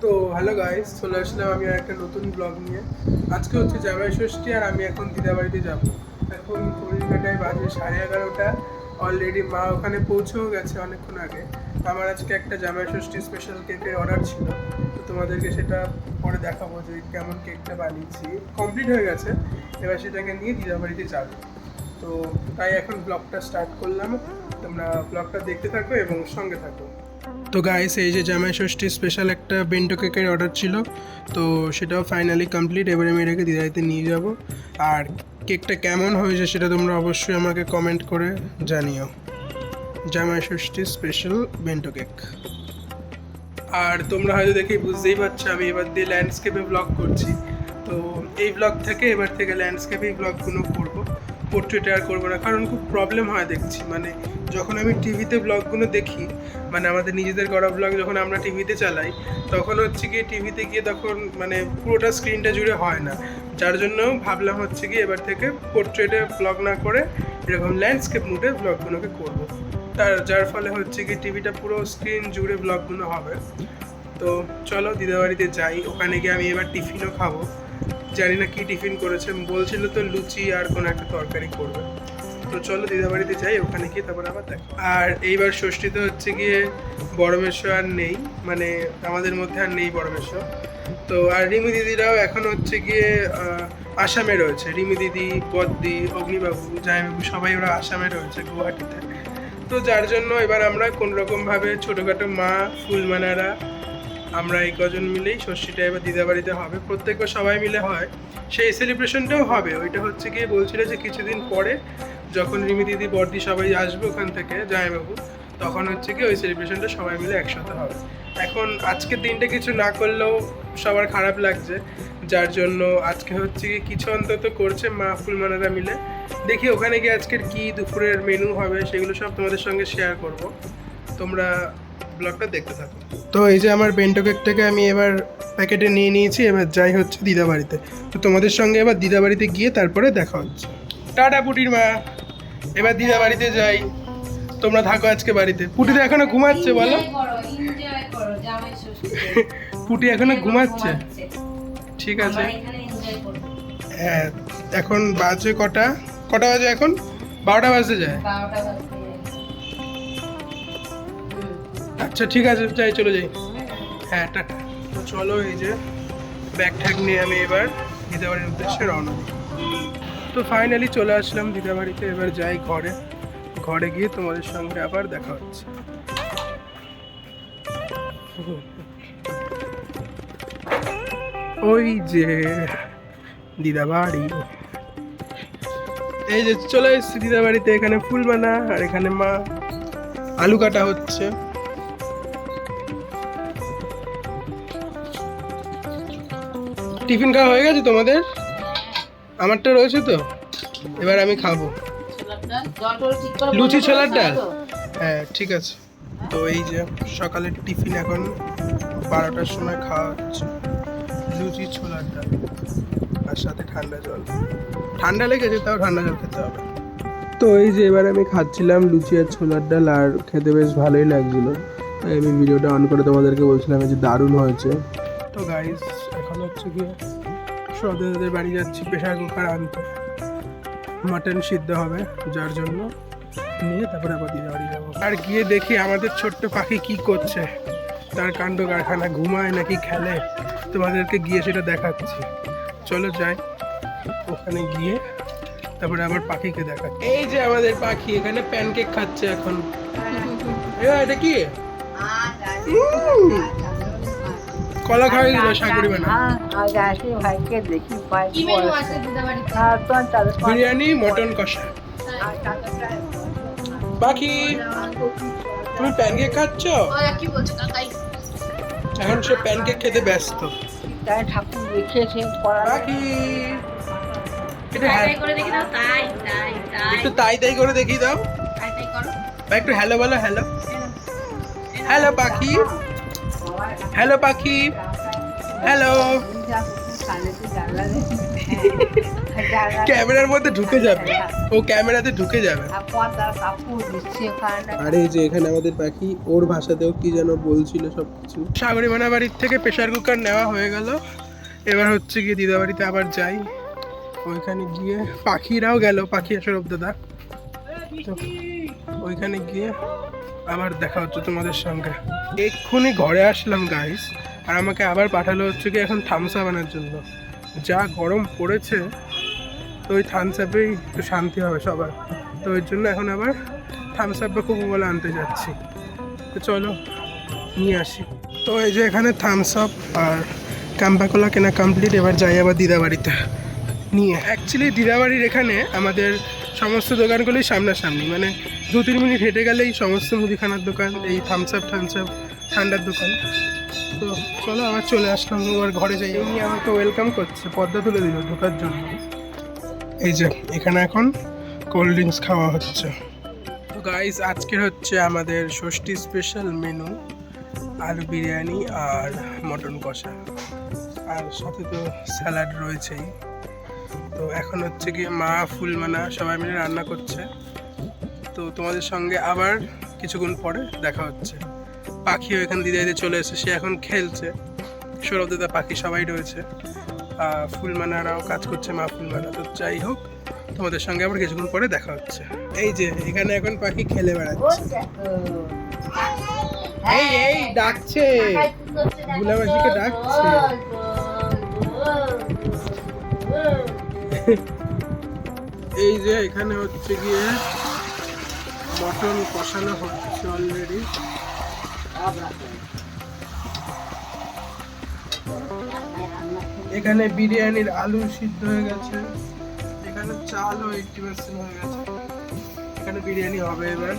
তো hello guys, চলে আসলাম আমি আর একটা নতুন ব্লগ নিয়ে। আজকে হচ্ছে জামাই ষষ্ঠী আর আমি এখন দিদাবাড়িতে যাব। এখন ঘড়ির কাঁটায় বাজে 11:30। অলরেডি মা ওখানে পৌঁছেও গেছে অনেকক্ষণ আগে। আমার আজকে একটা জামাই ষষ্ঠী স্পেশাল কেকের অর্ডার ছিল, তো তোমাদেরকে সেটা পরে দেখাবো যে কেমন কেকটা বানিয়েছি। কমপ্লিট হয়ে গেছে, এবার সেটাকে নিয়ে দিদাবাড়িতে যাবো। তো তাই এখন ব্লগটা স্টার্ট করলাম। তোমরা ব্লগটা দেখতে থাকো এবং সঙ্গে থাকো। তো গাইস, এই যে জামাই ষষ্ঠী স্পেশাল একটা বেন্টো কেকের অর্ডার ছিল, তো সেটাও ফাইনালি কমপ্লিট। এবারে আমি এটাকে দিদাইতে নিয়ে যাব। আর কেকটা কেমন হয়েছে সেটা তোমরা অবশ্যই আমাকে কমেন্ট করে জানিও। জামাই ষষ্ঠী স্পেশাল বেন্টো কেক। আর তোমরা হয়তো দেখেই বুঝতেই পারছো আমি এবার দিয়ে ল্যান্ডস্কেপে ব্লগ করছি। তো এই ব্লগ থেকে এবার থেকে ল্যান্ডস্কেপেই ব্লগগুলো করবো, পোর্ট্রেটে আর করবো না। কারণ খুব প্রবলেম হয় দেখছি, মানে যখন আমি টিভিতে ব্লগগুলো দেখি, মানে আমাদের নিজেদের করা ব্লগ যখন আমরা টিভিতে চালাই, তখন হচ্ছে গিয়ে টিভিতে গিয়ে তখন মানে পুরোটা স্ক্রিনটা জুড়ে হয় না। যার জন্য ভাবলাম হচ্ছে কি এবার থেকে পোর্ট্রেটে ব্লগ না করে এরকম ল্যান্ডস্কেপ মুডে ব্লগগুলোকে করবো। যার ফলে হচ্ছে কি টিভিটা পুরো স্ক্রিন জুড়ে ব্লগগুলো হবে। তো চলো দিদাবাড়িতে যাই, ওখানে গিয়ে আমি এবার টিফিনও খাবো। জানি না কি টিফিন করেছে, বলছিল তো লুচি আর কোনো একটা তরকারি করবে। তো চলো দিদাবাড়িতে যাই, ওখানে গিয়ে তারপর আবার দেখো। আর এইবার ষষ্ঠীতে হচ্ছে গিয়ে বড়মেশ্বর আর নেই, মানে আমাদের মধ্যে আর নেই বড়মেশ্বর। তো আর রিমি দিদিরাও এখন হচ্ছে গিয়ে আসামে রয়েছে। রিমি দিদি, বদ্দি, অগ্নিবাবু, জামাইবাবু সবাই ওরা আসামে রয়েছে, গুয়াহাটিতে। তো যার জন্য এবার আমরা কোনোরকমভাবে ছোটোখাটো মা, ফুলমানারা, আমরা এই কজন মিলেই ষষ্ঠীটা এবার দিদাবাড়িতে হবে। প্রত্যেকবার সবাই মিলে হয়, সেই সেলিব্রেশনটাও হবে। ওইটা হচ্ছে গিয়ে বলছিল যে কিছুদিন পরে যখন রিমি দিদি, বর্দি সবাই আসবে ওখান থেকে, জামাইবাবু, তখন হচ্ছে কি ওই সেলিব্রেশনটা সবাই মিলে একসাথে হবে। এখন আজকের দিনটা কিছু না করলেও সবার খারাপ লাগছে, যার জন্য আজকে হচ্ছে কি কিছু অন্তত করছে মা ফুলমানারা মিলে। দেখি ওখানে গিয়ে আজকের কি দুপুরের মেনু হবে সেগুলো সব তোমাদের সঙ্গে শেয়ার করব। তোমরা ব্লগটা দেখতে থাকো। তো এই যে আমার বেন্টো কেকটাকে আমি এবার প্যাকেটে নিয়ে নিয়েছি, এবার যাই হচ্ছে দিদাবাড়িতে। তো তোমাদের সঙ্গে এবার দিদাবাড়িতে গিয়ে তারপরে দেখা হচ্ছে। টাটা পুটির মা, এবার দিদাবাড়িতে যাই। তোমরা থাকো আজকে বাড়িতে। পুটি তো এখনো ঘুমাচ্ছে, বলো। পুটি এখনো ঘুমাচ্ছে, ঠিক আছে। হ্যাঁ, এখন বাজে কটা কটা বাজে এখন? 12টা বাজতে যায়। আচ্ছা ঠিক আছে, যাই, চলে যাই। হ্যাঁ, টাটা। তো চলো, এই যে ব্যাগ ট্যাগ নিয়ে আমি এবার দিদাবাড়ির উদ্দেশ্যে রওনা দিই। তো ফাইনালি চলে আসলাম দিদাবাড়িতে। এবার যাই ঘরে, ঘরে গিয়ে তোমাদের সঙ্গে আবার দেখা হচ্ছে। ওই যে দিদাবাড়ি, এই যে চলে এসেছি দিদাবাড়িতে। এখানে ফুলমানা আর এখানে মা, আলু কাটা হচ্ছে। টিফিন খাওয়া হয়ে গেছে তোমাদের? আমারটা রয়েছে তো, এবার আমি খাবো লুচি ছোলার ডাল। হ্যাঁ ঠিক আছে। তো এই যে সকালের টিফিন এখন 12টার সময় খাওয়া হচ্ছে, লুচি ছোলার ডাল আর সাথে ঠান্ডা জল। ঠান্ডা লেগেছে, তাও ঠান্ডা জল খেতে হবে। তো এই যে এবার আমি খাচ্ছিলাম লুচি আর ছোলার ডাল, আর খেতে বেশ ভালোই লাগছিলো। তাই আমি ভিডিওটা অন করে তোমাদেরকে বলছিলাম যে দারুণ হয়েছে। তো গাইস, এখন হচ্ছে গিয়ে সৌদাদের বাড়ি যাচ্ছি প্রেশার কুকার আনতে। মাটন সিদ্ধ হবে, যার জন্য নিয়ে তারপরে আবার দিদাবাড়ি যাবো। আর গিয়ে দেখি আমাদের ছোট্ট পাখি কি করছে, তার কাণ্ড কারখানা, ঘুমায় নাকি খেলে, তোমাদেরকে গিয়ে সেটা দেখাচ্ছি। চলো যাই, ওখানে গিয়ে তারপরে আবার পাখিকে দেখাচ্ছি। এই যে আমাদের পাখি এখানে প্যানকেক খাচ্ছে এখন। এটা কি? কলা খাওয়াই দিল শাকুড়ি বানা। বিরিয়ানি, মটন কষা। পাখি, তুমি প্যানকেক খাচ্ছ? এখন সে প্যানকেক খেতে ব্যস্ত। পাখি, একটু তাই তাই করে দেখি দাও। একটু হ্যালো বলো, হ্যালো। হ্যালো পাখি, হ্যালো পাখি, হ্যালো। ক্যামেরার মধ্যে ঢুকে যাবে, ও ক্যামেরাতে ঢুকে যাবে। আর এই যে এখানে আমাদের পাখি ওর ভাষাতেও কি যেন বলছিল সবকিছু। সাগরিমানা বাড়ির থেকে প্রেসার কুকার নেওয়া হয়ে গেল, এবার হচ্ছে গিয়ে দিদা বাড়িতে আবার যাই। ওইখানে গিয়ে পাখিরাও গেল, পাখি সৌরভ দাদা, তো ওইখানে গিয়ে আবার দেখা হচ্ছে তোমাদের সঙ্গে। এক্ষুনি ঘরে আসলাম গাইস, আর আমাকে আবার পাঠালো হচ্ছে কি এখন থামস আপ আনার জন্য। যা গরম পড়েছে, তো ওই থামস আপেই একটু শান্তি হবে সবার, তো ওই জন্য এখন আবার থামস আপ বা কোকোকোলা আনতে যাচ্ছি। তো চলো নিয়ে আসি। তো এই যে এখানে থামস আপ আর কাম্পাকোলা কেনা কমপ্লিট, এবার যাই আবার দিদা বাড়িতে নিয়ে। অ্যাকচুয়ালি দিদা বাড়ির এখানে আমাদের সমস্ত দোকানগুলোই সামনাসামনি, মানে 2-3 মিনিট হেঁটে গেলেই সমস্ত মুদিখানার দোকান, এই থামস আপ ঠান্ডার দোকান। তো চলো আবার চলে আসলাম, আবার ঘরে যাই। উনি আমাকে ওয়েলকাম করছে, পর্দা তুলে দিল ঢোকার জন্য। এই যে এখানে এখন কোল্ড ড্রিঙ্কস খাওয়া হচ্ছে। তো গাইস আজকের হচ্ছে আমাদের ষষ্ঠী স্পেশাল মেনু, আলু বিরিয়ানি আর মটন কষা, আর সাথে তো স্যালাড রয়েছেই। তো এখন হচ্ছে গিয়ে মা ফুলমানা সবাই মিলে রান্না করছে। তো তোমাদের সঙ্গে আবার কিছুক্ষণ পরে দেখা হচ্ছে। পাখিও এখানে দিদা চলে এসে, সে এখন খেলছে। সৌরভ দাদা পাখি সবাই রয়েছে, ফুলমানারাও কাজ করছে, মা ফুলমানা। তো যাই হোক, তোমাদের সঙ্গে আবার কিছুক্ষণ পরে দেখা হচ্ছে। এই যে এখানে এখন পাখি খেলে বেড়াচ্ছে, এই এই ডাকছে, ভুলাবাসীকে ডাকছে। এই যে এখানে হচ্ছে গিয়ে মটন কষানো হচ্ছে অলরেডি। এখানে বিরিয়ানির আলু সিদ্ধ হয়ে গেছে, এখানে চালও 80% হয়ে গেছে। এখানে বিরিয়ানি হবে এবার,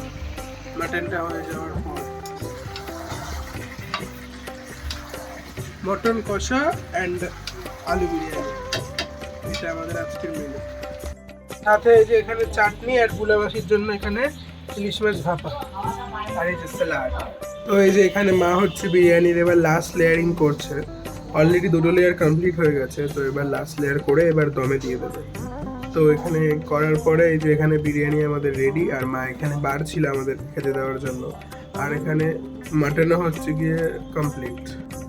মাটনটা হয়ে যাওয়ার পর। মটন কষা অ্যান্ড আলু বিরিয়ানি, এটা আমাদের আজকের মেনু। সাথে এই যে এখানে চাটনি, আর বুলাবাসীর জন্য এখানে ইলিশ মাছ ভাপা, আর এই যে স্যালাড। তো এই যে এখানে মা হচ্ছে বিরিয়ানির এবার লাস্ট লেয়ারিং করছে। অলরেডি 2টো লেয়ার কমপ্লিট হয়ে গেছে, তো এবার লাস্ট লেয়ার করে এবার দমে দিয়ে দেবে। তো এখানে করার পরে এই যে এখানে বিরিয়ানি আমাদের রেডি, আর মা এখানে বার ছিল আমাদের খেতে দেওয়ার জন্য, আর এখানে মাটনও হচ্ছে গিয়ে কমপ্লিট।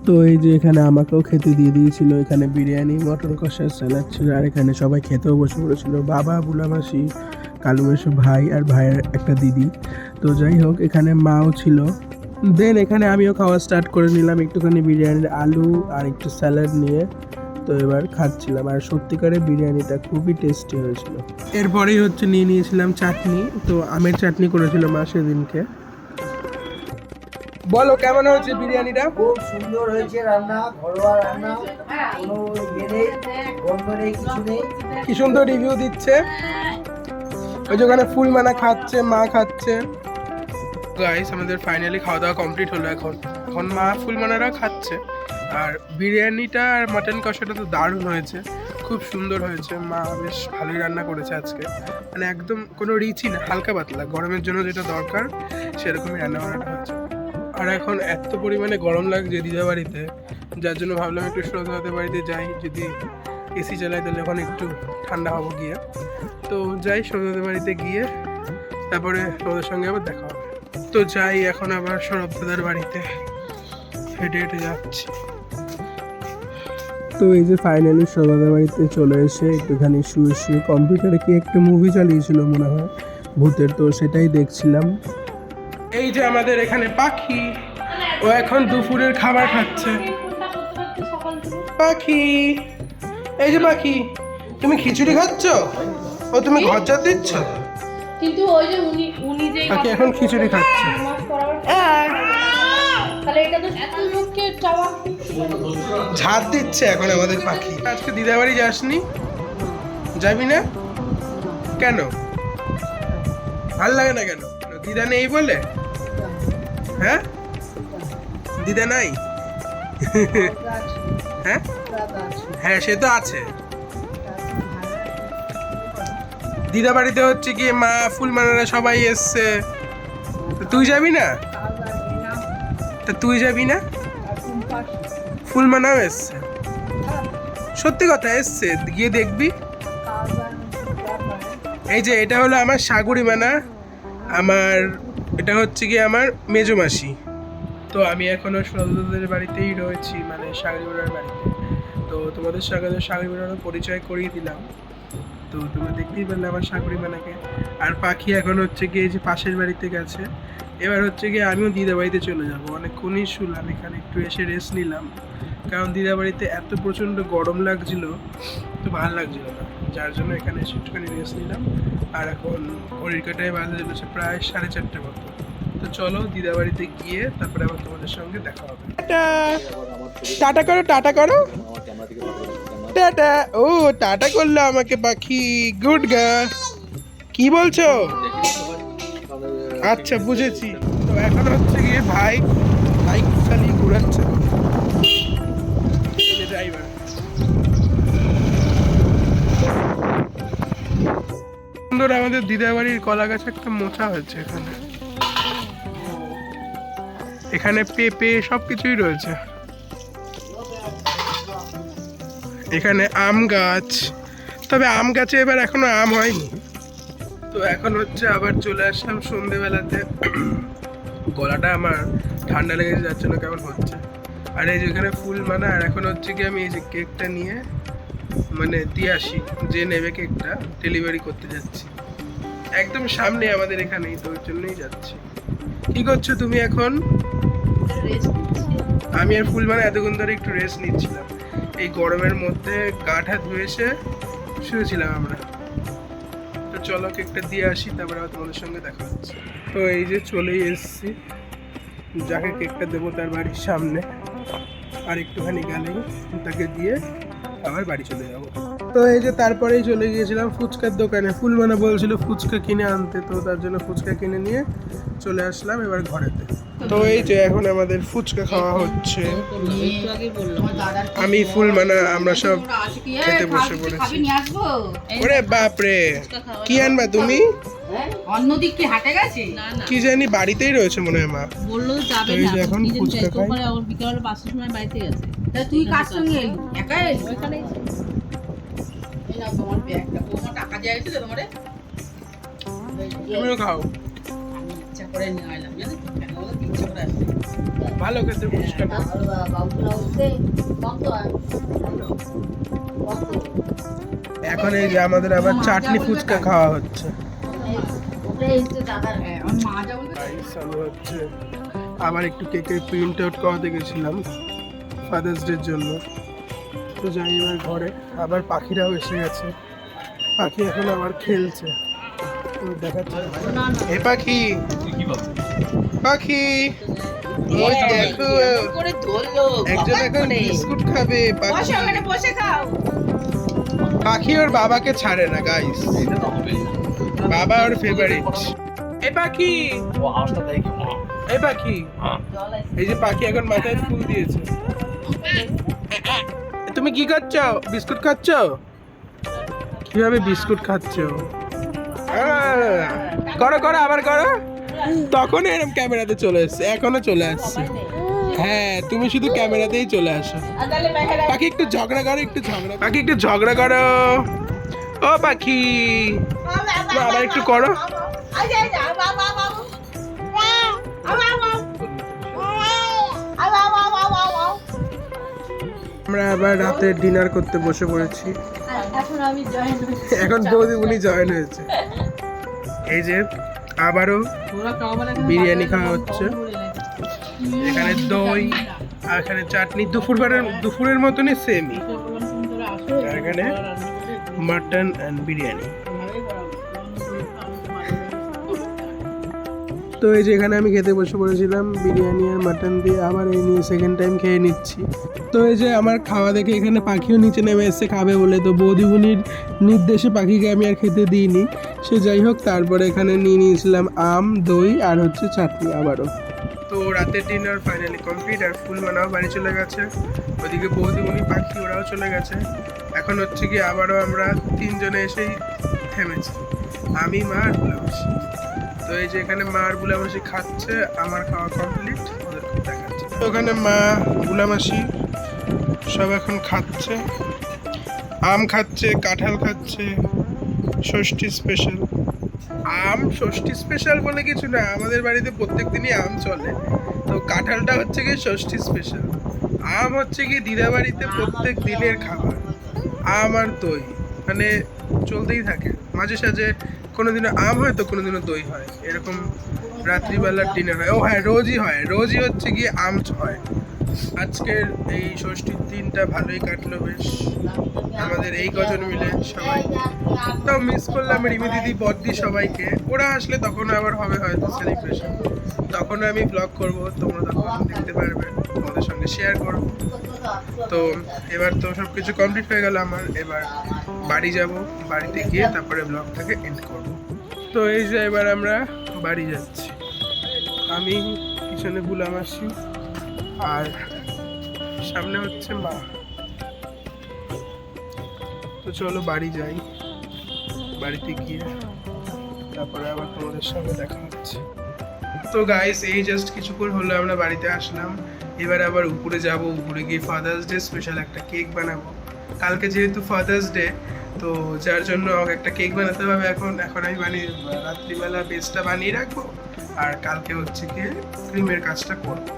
তো এই যে এখানে আমাকেও খেতে দিয়ে দিয়েছিল, এখানে বিরিয়ানি, মটন কষা, স্যালাড ছিল, আর এখানে সবাই খেতেও বসে পড়েছিল, বাবা, বুলামাসি, কালুমেশো ভাই, আর ভাইয়ের একটা দিদি। তো যাই হোক এখানে মাও ছিল। দেন এখানে আমিও খাওয়া স্টার্ট করে নিলাম, একটুখানি বিরিয়ানির আলু আর একটু স্যালাড নিয়ে। তো এবার খাচ্ছিলাম, আর সত্যিকারের বিরিয়ানিটা খুবই টেস্টি হয়েছিল। এরপরেই হচ্ছে নিয়ে নিয়েছিলাম চাটনি, তো আমের চাটনি করেছিল মা সেদিনকে। বলো কেমন হয়েছে বিরিয়ানিটা? খুব সুন্দর হয়েছে রান্না, ঘরোয়া রান্না, কোনো ইয়ে নেই, গন্ধ নেই, কিছু নেই। কি সুন্দর রিভিউ দিচ্ছে। ওই যে ওখানে ফুলমানা খাচ্ছে, মা খাচ্ছে। গাইস আমাদের ফাইনালি খাওয়া দাওয়া কমপ্লিট হলো। এখন মা ফুলমানারা খাচ্ছে, আর বিরিয়ানিটা আর মাটন কষাটা তো দারুণ হয়েছে, খুব সুন্দর হয়েছে। মা বেশ ভালোই রান্না করেছে আজকে, মানে একদম কোনো রিচই না, হালকা পাতলা, গরমের জন্য যেটা দরকার সেরকমই রান্না বান্নাটা হয়েছে। আর এখন এত পরিমাণে গরম লাগছে দিদা বাড়িতে, যার জন্য ভাবলাম একটু সৌরভ বাড়িতে যাই, যদি এসি চালাই তাহলে ওখানে একটু ঠান্ডা হবো গিয়ে। তো যাই সৌরভ বাড়িতে গিয়ে তারপরে তোমাদের সঙ্গে আবার দেখা হবে। তো যাই এখন আবার সৌরভ দাদার বাড়িতে, হেঁটে হেঁটে যাচ্ছি। তো এই যে ফাইনালি সৌরভের বাড়িতে চলে এসে একটুখানি শুয়ে কম্পিউটারে কি একটা মুভি চালিয়েছিল মনে হয় ভূতের, তো সেটাই দেখছিলাম। এই যে আমাদের এখানে পাখি, ও এখন দুপুরের খাবার খাচ্ছে। পাখি, এই যে পাখি, তুমি খিচুড়ি খাচ্ছ? ও তুমি ঘর যা দিচ্ছ? কিন্তু ওই যে উনি যে পাখি এখন খিচুড়ি খাচ্ছে। তাহলে এটা তো এত লোককে চাওয়া ঝাড় দিচ্ছে এখন আমাদের পাখি। আজকে দিদা বাড়ি যাসনি? যাবি না কেন? ভাল লাগে না কেন? দিদা নেই বলে? হ্যাঁ দিদা নাই? হ্যাঁ হ্যাঁ সে তো আছে। দিদা বাড়িতে হচ্ছে কি মা ফুলমানারা সবাই এসছে, তুই যাবি না? তা তুই যাবি না? ফুলমানাও এসছে, সত্যি কথা এসছে, গিয়ে দেখবি। এই যে এটা হলো আমার সাগুরি মানা, আমার এটা হচ্ছে কি আমার মেজো মাসি। তো আমি এখনো সদস্যদের বাড়িতেই রয়েছি, মানে সাগরিমার বাড়িতে। তো তোমাদের সঙ্গে সাগরিমার পরিচয় করিয়ে দিলাম। তো তোমরা দেখতেই পারলে আমার সাগরিমানাকে। আর পাখি এখন হচ্ছে গিয়ে যে পাশের বাড়িতে গেছে। এবার হচ্ছে গিয়ে আমিও দিদা বাড়িতে চলে যাবো। অনেকক্ষণই শুলাম এখানে, একটু এসে রেস্ট নিলাম, কারণ দিদা বাড়িতে এত প্রচণ্ড গরম লাগছিল, তো ভালো লাগছিল না, যার জন্য এখানে এসে একটুখানি রেস্ট নিলাম। আর এখন ঘড়ির কাঁটায় বাজে চলেছে প্রায় 4:30 মতো। তো চলো দিদা বাড়িতে গিয়ে তারপরে আবার তোমাদের সঙ্গে দেখা হবে। টাটা করো, টাটা করো, টাটা। ও টাটা করলো আমাকে পাখি, গুড গা। কি বলছো? আচ্ছা বুঝেছি। তো এখন হচ্ছে গিয়ে ভাই বাইক চালিয়ে ঘুরাচ্ছে ড্রাইভার। সুন্দর আমাদের দিদা বাড়ির কলা গাছ একটা মোচা হয়েছে এখানে। এখানে পেঁপে সবকিছুই রয়েছে। এখানে আম গাছ, তবে আম গাছে এবার এখনো আম হয়নি। তো এখন হচ্ছে আবার চলে আসলাম সন্ধেবেলাতে। গলাটা আমার ঠান্ডা লেগে যাচ্ছে না, কেমন হচ্ছে। আর এই যে এখানে ফুল মানা, আর এখন হচ্ছে কি আমি এই যে কেকটা নিয়ে মানে দিয়ে আসি, যে নেবে কেকটা ডেলিভারি করতে যাচ্ছি। একদম সামনে আমাদের এখানেই, তো ওই জন্যই যাচ্ছি। কি করছো তুমি এখন? আমি আর ফুল মানে এতক্ষণ ধরে একটু রেস্ট নিচ্ছিলাম। এই গরমের মধ্যে গাটা ধুয়ে এসে শুয়েছিলাম আমরা। তো চলো কেকটা দিয়ে আসি, তারপরে আবার তোমাদের সঙ্গে দেখা হচ্ছে। তো এই যে চলেই এসেছি, যাকে কেকটা দেবো তার বাড়ির সামনে। আর একটুখানি গেলেই তাকে দিয়ে আবার বাড়ি চলে যাবো। তো এই যে তারপরেই চলে গিয়েছিলাম ফুচকার দোকানে। ফুলমানা বলছিল ফুচকা কিনে আনতে, তো তার জন্য ফুচকা কিনে নিয়ে চলে আসলাম এবার ঘরেতে। তো এই যে এখন আমাদের ফুচকা খাওয়া হচ্ছে। আমি ফুলমানা আমরা সব খেতে বসে পড়েছি। ওরে বাপরে, কি আনবা তুমি? অন্যদিক কি হাটে গেছে? কি জানি বাড়িতেই রয়েছে মনে হয় মা। বললো যাবে এই না, যে এখন নিজে ফুচকা যাইতেও খাই। পারে, আবার বিকালে 5টার সময় বাড়িতে গেছে। তা তুই কার সঙ্গে এলি? একা এলি? ওইখানেই ছিল। এই নাও তোমার ব্যাগটা। তোমার টাকা দেয়া হয়েছিল তোমারে? তুমিও খাও, আমি ইচ্ছা করে নিয়ে আইলাম, জানো তো? কেন বলো? ইচ্ছা করে আসছি। ভালো খেতে ফুচকা। এখন এই যে আমাদের আবার চাটনি ফুচকা খাওয়া হচ্ছে। হ্যাঁ, আমার মা যা বলবে চালু হচ্ছে। আবার একটু কেকের প্রিন্ট আউট করাতে গেছিলাম ফাদার্স ডের জন্য। তো যাই এবার ঘরে। আবার পাখিরাও এসে গেছে, পাখি এখন আবার খেলছে। তো দেখাচ্ছে এ পাখি, পাখি ওই দেখো করে ধরলো। একজন এখন বিস্কুট খাবে। পাখি, বসে ওখানে বসে খাও। পাখি ওর বাবাকে ছাড়ে না গাইস, বাবা ওর ফেভারিট। এ পাখি, এ পাখি, এই যে পাখি এখন মাথায় ফুল দিয়েছে। তুমি কি খাচ্ছ? বিস্কুট খাচ্ছ? কিভাবে বিস্কুট খাচ্ছ? করো করো, আবার করো। তখন এরকম ক্যামেরাতে চলে এসছে, এখনো চলে আসছে। হ্যাঁ তুমি শুধু ক্যামেরাতেই চলে আসো। পাখি একটু ঝগড়া করো, একটু ঝগড়া, পাখি একটু ঝগড়া করো। ও পাখি, আবার একটু করো। আমরা আবার রাতে ডিনার করতে বসে পড়েছি। এখন বৌদিমণি জয়েন হয়েছে। এই যে আবারও বিরিয়ানি খাওয়া হচ্ছে। এখানে দই আর এখানে চাটনি, দুপুরের মতনই সেমই। আর এখানে মাটন অ্যান্ড বিরিয়ানি। তো এই যে এখানে আমি খেতে বসে পড়েছিলাম বিরিয়ানি আর মাটন দিয়ে, আবার এই নিয়ে সেকেন্ড টাইম খেয়ে নিচ্ছি। তো এই যে আমার খাওয়া দেখে এখানে পাখিও নিচে নেমে এসছে খাবে বলে, তো বৌদিমণির নির্দেশে পাখিকে আমি আর খেতে দিইনি। সে যাই হোক, তারপরে এখানে নিয়ে নিয়েছিলাম আম, দই আর হচ্ছে চাটনি আবারও। তো রাতের ডিনার ফাইনালি কমপ্লিট। আর ফুলমানাও বাড়ি চলে গেছে, ওদিকে বৌদিমণি, পাখি ওরাও চলে গেছে। এখন হচ্ছে কি আবারও আমরা তিনজনে এসেই থেমেছি, আমি, মা আর বুলামাসি। তো এই যে এখানে মা আর বুলামাসি খাচ্ছে, আমার খাওয়া কমপ্লিট, ওদের দেখাচ্ছে। তো ওখানে মা, বুলামাসি সব এখন খাচ্ছে। আম খাচ্ছে, কাঁঠাল খাচ্ছে, ষষ্ঠী স্পেশাল। আম ষষ্ঠী স্পেশাল বলে কিছু না, আমাদের বাড়িতে প্রত্যেক দিনই আম চলে। তো কাঁঠালটা হচ্ছে কি ষষ্ঠী স্পেশাল, আম হচ্ছে কি দিদা বাড়িতে প্রত্যেক দিনের খাবার। আম আর দই মানে চলতেই থাকে, মাঝে সাঝে কোনোদিনও আম হয় তো কোনোদিনও দই হয়, এরকম রাত্রিবেলার ডিনার হয়। ও হ্যাঁ, রোজই হয়, রোজই হচ্ছে গিয়ে আম হয়। আজকের এই ষষ্ঠীর দিনটা ভালোই কাটলো বেশ, আমাদের এই কজন মিলে সবাই। তাও মিস করলাম রিমি দিদি, বদ্দি সবাইকে। ওরা আসলে তখন আবার হবে হয়তো সেলিব্রেশন, তখন আমি ব্লগ করব, তোমরা তখন দেখতে পারবে, তোমাদের সঙ্গে শেয়ার করব। তো এবার তো সব কিছু কমপ্লিট হয়ে গেল আমার, এবার বাড়ি যাব, বাড়িতে গিয়ে তারপরে ব্লগটাকে এন্ড করব। তো এই যে এবার আমরা বাড়ি যাচ্ছি, আমি পিছনে বুলাম আসি আর সামনে হচ্ছে মা। তো চলো বাড়ি যাই, বাড়িতে গিয়ে তারপরে আবার তোমাদের সঙ্গে দেখা হচ্ছে। তো গাইস, এই জাস্ট কিছুক্ষণ হলো আমরা বাড়িতে আসলাম, এবার আবার উপরে যাব, উপরে গিয়ে ফাদার্স ডে স্পেশাল একটা কেক বানাবো। কালকে যেহেতু ফাদার্স ডে, তো যার জন্য আমাকে একটা কেক বানাতে হবে। এখন আমি বানিয়ে রাত্রিবেলা বেসটা বানিয়ে রাখবো, আর কালকে হচ্ছে গিয়ে ক্রিমের কাজটা করবো।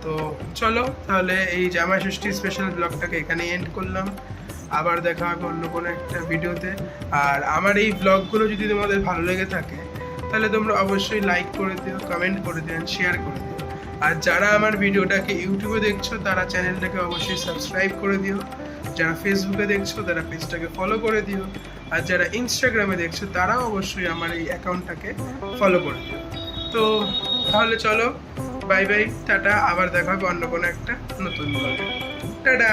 তো চলো তাহলে এই জামাই ষষ্ঠী স্পেশাল ব্লগটাকে এখানে এন্ড করলাম, আবার দেখা হবে অন্য কোনো একটা ভিডিওতে। আর আমার এই ব্লগগুলো যদি তোমাদের ভালো লেগে থাকে তাহলে তোমরা অবশ্যই লাইক করে দিও, কমেন্ট করে দিও, শেয়ার করে দিও। আর যারা আমার ভিডিওটাকে ইউটিউবে দেখছো তারা চ্যানেলটাকে অবশ্যই সাবস্ক্রাইব করে দিও, যারা ফেসবুকে দেখছো তারা পেজটাকে ফলো করে দিও, আর যারা ইনস্টাগ্রামে দেখছো তারাও অবশ্যই আমার এই অ্যাকাউন্টটাকে ফলো করে দিও। তো তাহলে চলো, বাই বাই, টাটা, আবার দেখা হবে অন্য কোনো একটা নতুন ব্লগে। টাটা।